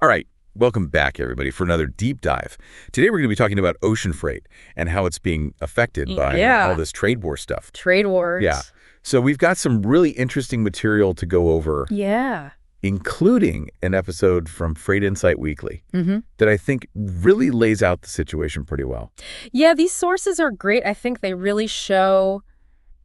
All right, welcome back, everybody, for another deep dive. Today we're going to be talking about ocean freight and how it's being affected by all this trade war stuff. Trade wars. Yeah. So we've got some really interesting material to go over. Yeah. Including an episode from Freight Insight Weekly that I think really lays out the situation pretty well. Yeah, these sources are great. I think they really show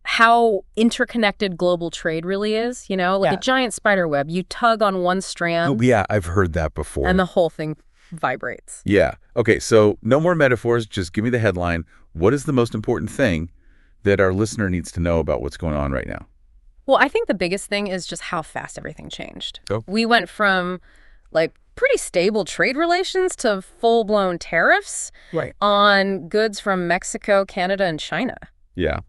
how interconnected global trade really is, like a giant spider web. You tug on one strand. Oh, yeah, I've heard that before. And the whole thing vibrates. Yeah. Okay, so no more metaphors. Just give me the headline. What is the most important thing that our listener needs to know about what's going on right now? Well, I think the biggest thing is just how fast everything changed. Oh. We went from pretty stable trade relations to full-blown tariffs on goods from Mexico, Canada, and China. Yeah.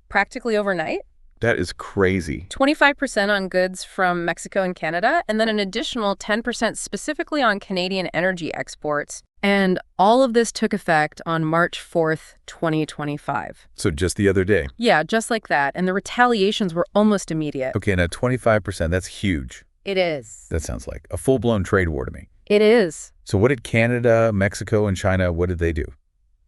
Practically overnight. That is crazy. 25% on goods from Mexico and Canada, and then an additional 10% specifically on Canadian energy exports. And all of this took effect on March 4th, 2025. So just the other day. Yeah, just like that. And the retaliations were almost immediate. Okay, now 25%, that's huge. It is. That sounds like a full-blown trade war to me. It is. So what did Canada, Mexico, and China, what did they do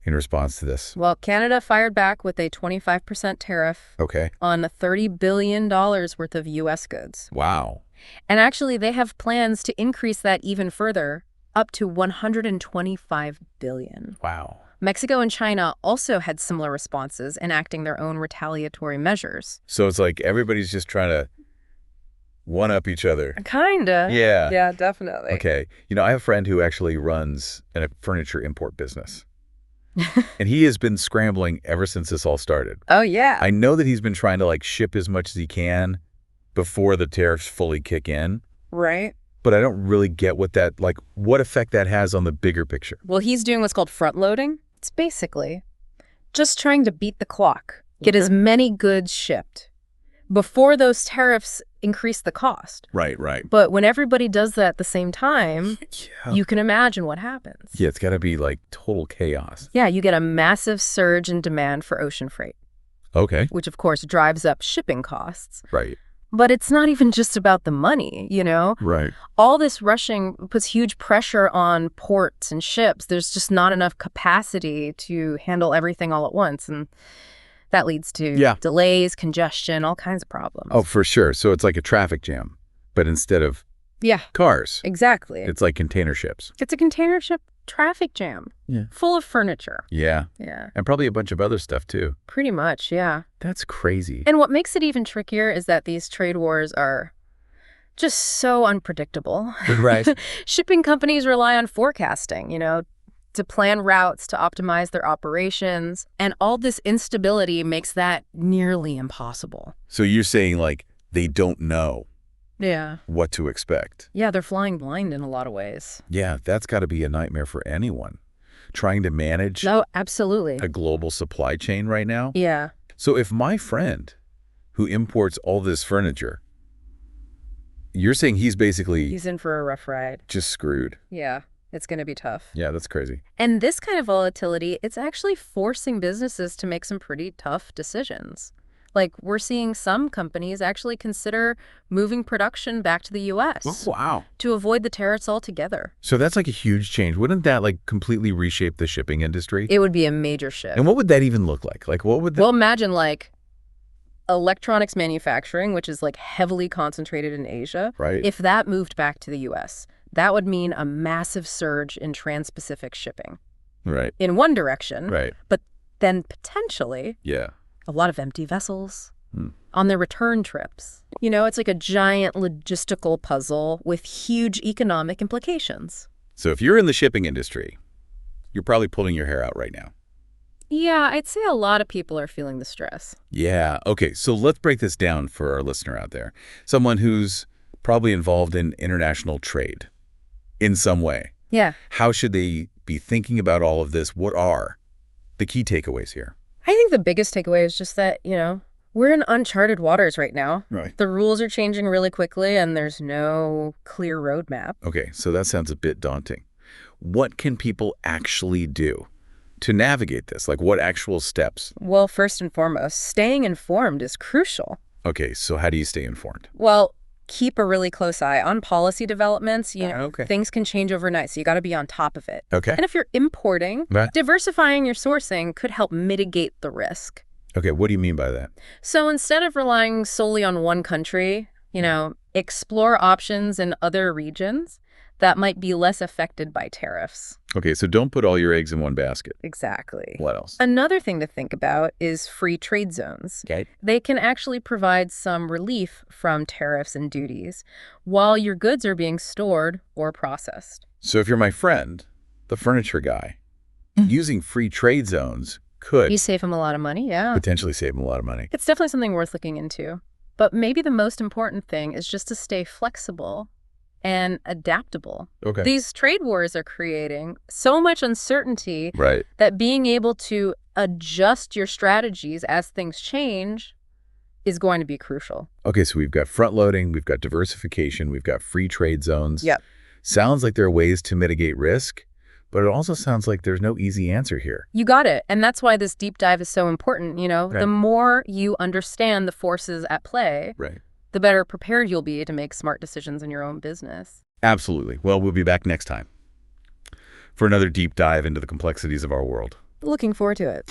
in response to this? Well, Canada fired back with a 25% tariff on $30 billion worth of U.S. goods. Wow. And actually, they have plans to increase that even further, up to $125 billion. Wow. Mexico and China also had similar responses, enacting their own retaliatory measures. So it's like everybody's just trying to one-up each other. Kinda. Yeah. Yeah, definitely. Okay. I have a friend who actually runs a furniture import business. And he has been scrambling ever since this all started. Oh, yeah. I know that he's been trying to ship as much as he can before the tariffs fully kick in. Right. But I don't really get what effect that has on the bigger picture. Well, he's doing what's called front loading. It's basically just trying to beat the clock, get as many goods shipped before those tariffs increase the cost. Right. But when everybody does that at the same time, you can imagine what happens. Yeah, it's got to be total chaos. Yeah, you get a massive surge in demand for ocean freight. Okay. Which, of course, drives up shipping costs. Right. But it's not even just about the money, Right. All this rushing puts huge pressure on ports and ships. There's just not enough capacity to handle everything all at once. And that leads to delays, congestion, all kinds of problems. Oh, for sure. So it's like a traffic jam, but instead of cars. Exactly. It's like container ships. It's a container ship traffic jam. Yeah. Full of furniture. Yeah. Yeah. And probably a bunch of other stuff, too. Pretty much, yeah. That's crazy. And what makes it even trickier is that these trade wars are just so unpredictable. Right. Shipping companies rely on forecasting, to plan routes, to optimize their operations. And all this instability makes that nearly impossible. So you're saying, they don't know what to expect. Yeah, they're flying blind in a lot of ways. Yeah, that's got to be a nightmare for anyone. Trying to manage absolutely. a global supply chain right now. Yeah. So if my friend who imports all this furniture, you're saying he's in for a rough ride. Just screwed. Yeah, it's going to be tough. Yeah, that's crazy. And this kind of volatility, it's actually forcing businesses to make some pretty tough decisions. We're seeing some companies actually consider moving production back to the U.S. Oh, wow. To avoid the tariffs altogether. So that's a huge change. Wouldn't that completely reshape the shipping industry? It would be a major shift. And what would that even look like? What would that... Well, imagine electronics manufacturing, which is heavily concentrated in Asia. Right. If that moved back to the U.S., that would mean a massive surge in trans-Pacific shipping. Right. In one direction. Right. But then potentially... Yeah. A lot of empty vessels on their return trips. It's like a giant logistical puzzle with huge economic implications. So if you're in the shipping industry, you're probably pulling your hair out right now. Yeah, I'd say a lot of people are feeling the stress. Yeah. Okay, so let's break this down for our listener out there. Someone who's probably involved in international trade in some way. Yeah. How should they be thinking about all of this? What are the key takeaways here? I think the biggest takeaway is just that, we're in uncharted waters right now. Right. The rules are changing really quickly, and there's no clear roadmap. Okay, so that sounds a bit daunting. What can people actually do to navigate this? What actual steps? Well, first and foremost, staying informed is crucial. Okay, so how do you stay informed? Well, keep a really close eye on policy developments. Okay. Things can change overnight, so you got to be on top of it. Okay. And if you're importing, Right. diversifying your sourcing could help mitigate the risk. Okay, what do you mean by that? So instead of relying solely on one country, explore options in other regions that might be less affected by tariffs. Okay, so don't put all your eggs in one basket. Exactly. What else? Another thing to think about is free trade zones. Okay. They can actually provide some relief from tariffs and duties while your goods are being stored or processed. So if you're my friend, the furniture guy, using free trade zones could You save them a lot of money, yeah. potentially save them a lot of money. It's definitely something worth looking into. But maybe the most important thing is just to stay flexible and adaptable. Okay. These trade wars are creating so much uncertainty Right. that being able to adjust your strategies as things change is going to be crucial. Okay, so we've got front loading, we've got diversification, we've got free trade zones. Yep. Sounds like there are ways to mitigate risk, but it also sounds like there's no easy answer here. You got it. And that's why this deep dive is so important. Right. The more you understand the forces at play, Right. the better prepared you'll be to make smart decisions in your own business. Absolutely. Well, we'll be back next time for another deep dive into the complexities of our world. Looking forward to it.